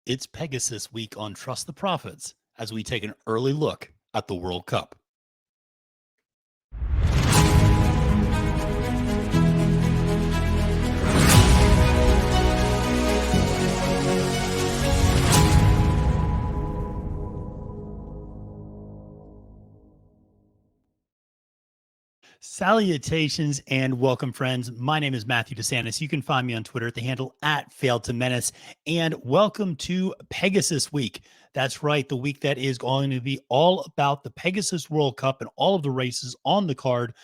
It's Pegasus week on Trust the Profits as we take an early look at the World Cup. Salutations and welcome, friends. My name is Matthew DeSantis. You can find me on Twitter at the handle at Failed to Menace. And welcome to Pegasus Week. That's right, the week that is going to be all about the Pegasus World Cup and all of the races on the card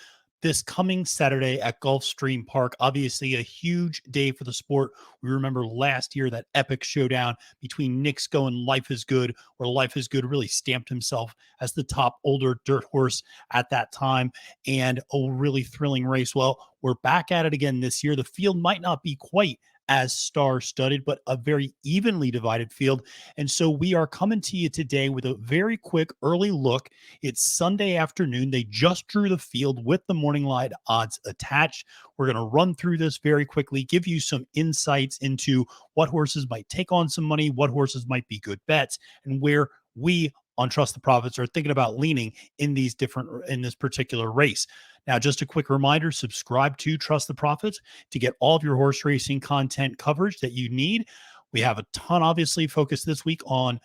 this coming Saturday at Gulfstream Park. Obviously, a huge day for the sport. We remember last year that epic showdown between Nick Sko and Life is Good, where Life is Good really stamped himself as the top older dirt horse at that time, and a really thrilling race. Well, we're back at it again this year. The field might not be quite as star-studded, but a very evenly divided field. And so we are coming to you today with a very quick early look. It's Sunday afternoon. They just drew the field with the morning light odds attached. We're going to run through this very quickly, give you some insights into what horses might take on some money, what horses might be good bets, and where we on Trust the Profits are thinking about leaning in this particular race. Now, just a quick reminder, subscribe to Trust the Profits to get all of your horse racing content coverage that you need. We have a ton, obviously, focused this week on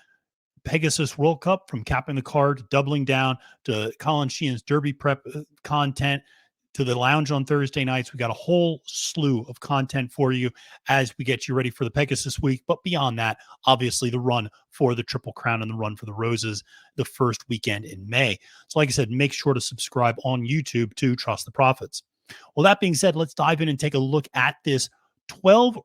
Pegasus World Cup, from capping the card, doubling down, to Colin Sheehan's Derby prep content, to the lounge on Thursday nights. We got a whole slew of content for you as we get you ready for the Pegasus week. But beyond that, obviously the run for the Triple Crown and the run for the Roses the first weekend in May. So like I said, make sure to subscribe on YouTube to Trust the Profits. Well, that being said, let's dive in and take a look at this 12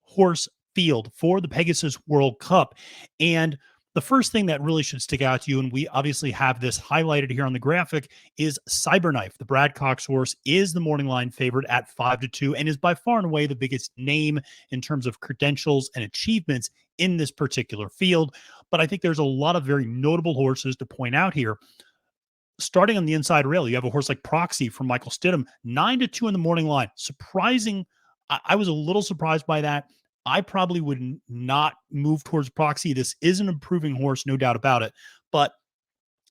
horse field for the Pegasus World Cup. And the first thing that really should stick out to you, and we obviously have this highlighted here on the graphic, is Cyberknife. The Brad Cox horse is the morning line favorite at 5-2 and is by far and away the biggest name in terms of credentials and achievements in this particular field. But I think there's a lot of very notable horses to point out here. Starting on the inside rail, you have a horse like Proxy from Michael Stidham, 9-2 in the morning line. Surprising. I was a little surprised by that. I probably would not move towards Proxy. This is an improving horse, no doubt about it. But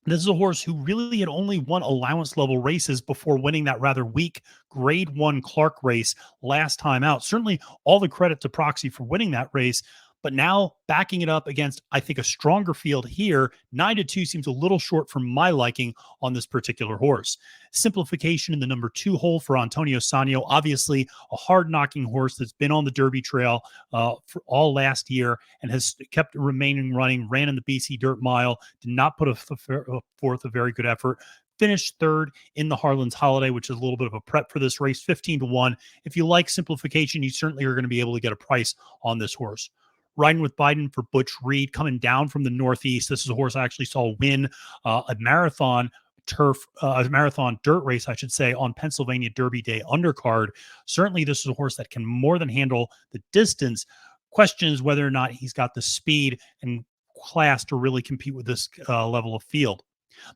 this is a horse who really had only won allowance level races before winning that rather weak grade 1 Clark race last time out. Certainly all the credit to Proxy for winning that race. But now backing it up against, I think, a stronger field here, 9-2 seems a little short for my liking on this particular horse. Simplification in the number 2 hole for Antonio Sanyo, obviously a hard-knocking horse that's been on the Derby trail for all last year and has kept remaining running, ran in the BC Dirt Mile, did not put forth a very good effort. Finished third in the Harlan's Holiday, which is a little bit of a prep for this race, 15-1. If you like simplification, you certainly are going to be able to get a price on this horse. Riding with Biden for Butch Reed, coming down from the Northeast. This is a horse I actually saw win a marathon dirt race, I should say, on Pennsylvania Derby Day undercard. Certainly, this is a horse that can more than handle the distance. Question is whether or not he's got the speed and class to really compete with this level of field.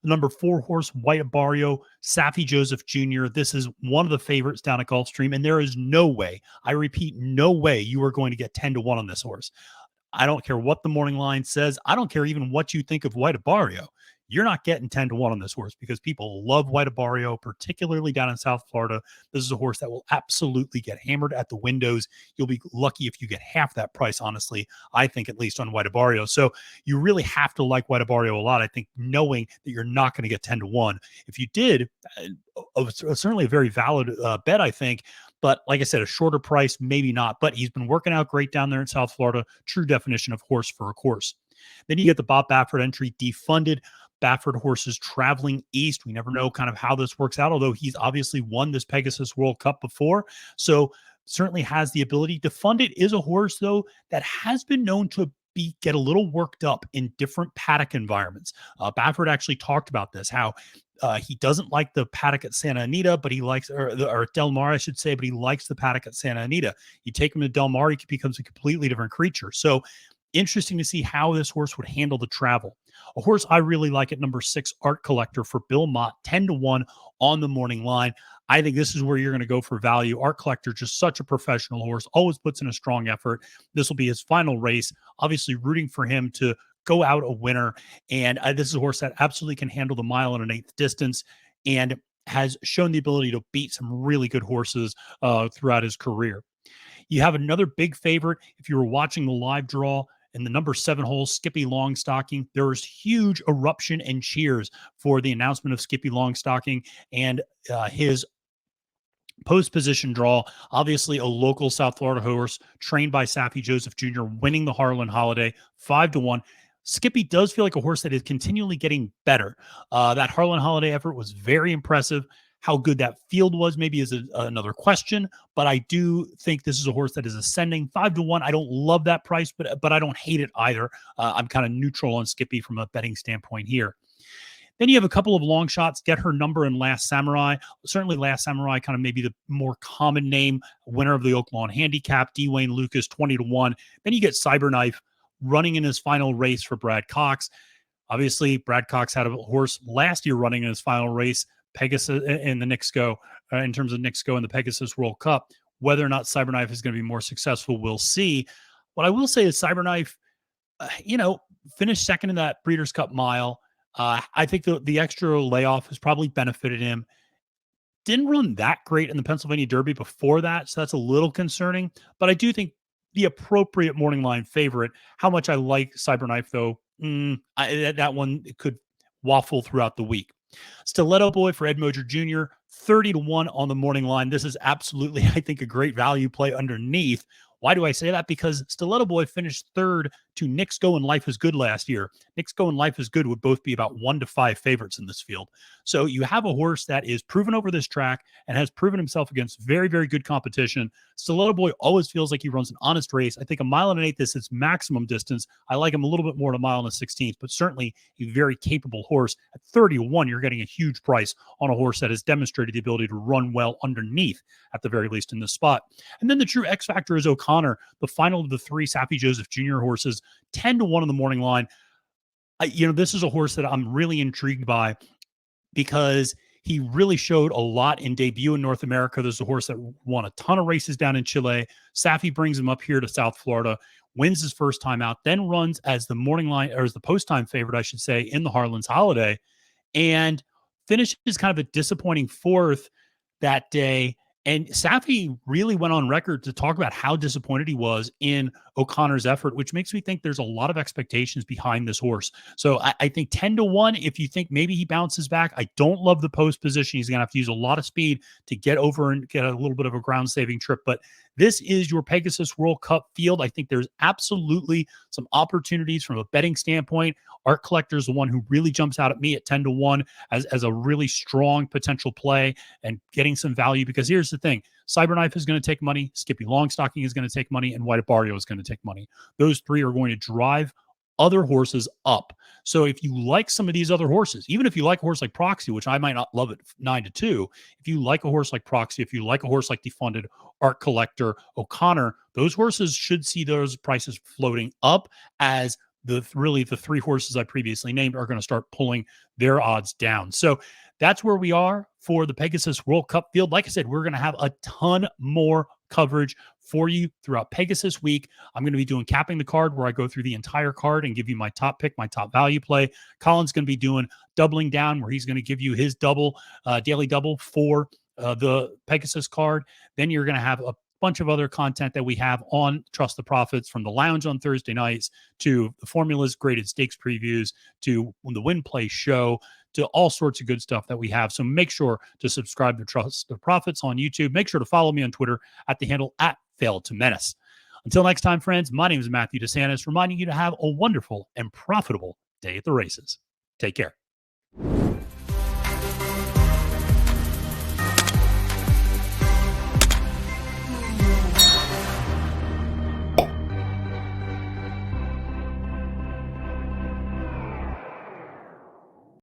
The number 4 horse, White Barrio, Safi Joseph Jr. This is one of the favorites down at Gulfstream, and there is no way, I repeat, no way you are going to get 10-1 on this horse. I don't care what the morning line says. I don't care even what you think of White Barrio. You're not getting 10-1 on this horse because people love White Barrio, particularly down in South Florida. This is a horse that will absolutely get hammered at the windows. You'll be lucky if you get half that price, honestly, I think, at least on White Barrio. So you really have to like White Barrio a lot, I think, knowing that you're not going to get 10-1. If you did, certainly a very valid bet, I think. But like I said, a shorter price, maybe not. But he's been working out great down there in South Florida. True definition of horse for a course. Then you get the Bob Baffert entry, Defunded. Baffert horses traveling east. We never know kind of how this works out, although he's obviously won this Pegasus World Cup before. So certainly has the ability. Defunded is a horse, though, that has been known to get a little worked up in different paddock environments. Baffert actually talked about this, how he doesn't like the paddock at Santa Anita, but he likes, or Del Mar, I should say, but he likes the paddock at Santa Anita. You take him to Del Mar, he becomes a completely different creature. So interesting to see how this horse would handle the travel. A horse I really like at number 6, Art Collector for Bill Mott, 10-1 on the morning line. I think this is where you're going to go for value. Art Collector, just such a professional horse, always puts in a strong effort. This will be his final race. Obviously, rooting for him to go out a winner. And this is a horse that absolutely can handle the mile and an eighth distance and has shown the ability to beat some really good horses throughout his career. You have another big favorite. If you were watching the live draw in the number 7 hole, Skippy Longstocking, there was huge eruption and cheers for the announcement of Skippy Longstocking and his post position draw. Obviously, a local South Florida horse trained by Saffie Joseph Jr., winning the Harlan Holiday 5-1. Skippy does feel like a horse that is continually getting better. That Harlan Holiday effort was very impressive. How good that field was maybe is another question, but I do think this is a horse that is ascending 5-1. I don't love that price, but I don't hate it either. I'm kind of neutral on Skippy from a betting standpoint here. Then you have a couple of long shots. Get Her Number and Last Samurai. Certainly Last Samurai, kind of maybe the more common name, winner of the Oaklawn Handicap, Dwayne Lucas, 20-1. Then you get Cyberknife running in his final race for Brad Cox. Obviously, Brad Cox had a horse last year running in his final race, Pegasus in the Knicks Go, in terms of Knicks Go in the Pegasus World Cup. Whether or not Cyberknife is going to be more successful, we'll see. What I will say is Cyberknife, finished second in that Breeders' Cup Mile. I think the extra layoff has probably benefited him. Didn't run that great in the Pennsylvania Derby before that, so that's a little concerning. But I do think the appropriate morning line favorite. How much I like Cyberknife, though, that one could waffle throughout the week. Stiletto Boy for Ed Moger Jr., 30-1 on the morning line. This is absolutely, I think, a great value play underneath. Why do I say that? Because Stiletto Boy finished third to Knicks Go and Life is Good last year. Knicks Go and Life is Good would both be about 1-5 favorites in this field. So you have a horse that is proven over this track and has proven himself against very, very good competition. Stiletto Boy always feels like he runs an honest race. I think 1.8 miles is his maximum distance. I like him a little bit more at 1.16 miles, but certainly a very capable horse. At 31, you're getting a huge price on a horse that has demonstrated the ability to run well underneath, at the very least in this spot. And then the true X factor is O'Connor, the final of the 3 Saffie Joseph Jr. horses, 10-1 on the morning line. This is a horse that I'm really intrigued by because he really showed a lot in debut in North America. There's a horse that won a ton of races down in Chile. Saffie brings him up here to South Florida, wins his first time out, then runs as the morning line, or as the post-time favorite, I should say, in the Harlan's Holiday, and finishes kind of a disappointing 4th that day. And Saffie really went on record to talk about how disappointed he was in O'Connor's effort, which makes me think there's a lot of expectations behind this horse. So I think 10-1, if you think maybe he bounces back. I don't love the post position. He's going to have to use a lot of speed to get over and get a little bit of a ground saving trip. But this is your Pegasus World Cup field. I think there's absolutely some opportunities from a betting standpoint. Art Collector is the one who really jumps out at me at 10-1 as a really strong potential play and getting some value, because here's the thing. Cyberknife is going to take money. Skippy Longstocking is going to take money. And White Barrio is going to take money. Those 3 are going to drive other horses up. So if you like some of these other horses, even if you like a horse like Proxy, which I might not love at 9-2, if you like a horse like Proxy, if you like a horse like Defunded, Art Collector, O'Connor, those horses should see those prices floating up as the 3 horses I previously named are going to start pulling their odds down. So that's where we are for the Pegasus World Cup field. Like I said, we're going to have a ton more coverage for you throughout Pegasus week. I'm going to be doing Capping the Card, where I go through the entire card and give you my top pick, my top value play. Colin's going to be doing Doubling Down, where he's going to give you his daily double for the Pegasus card. Then you're going to have a bunch of other content that we have on Trust the Profits, from the lounge on Thursday nights to the formulas, graded stakes previews, to the Win Play show, to all sorts of good stuff that we have. So make sure to subscribe to Trust the Profits on YouTube. Make sure to follow me on Twitter at the handle @FailedToMenace. Until next time, friends, my name is Matthew DeSantis, reminding you to have a wonderful and profitable day at the races. Take care.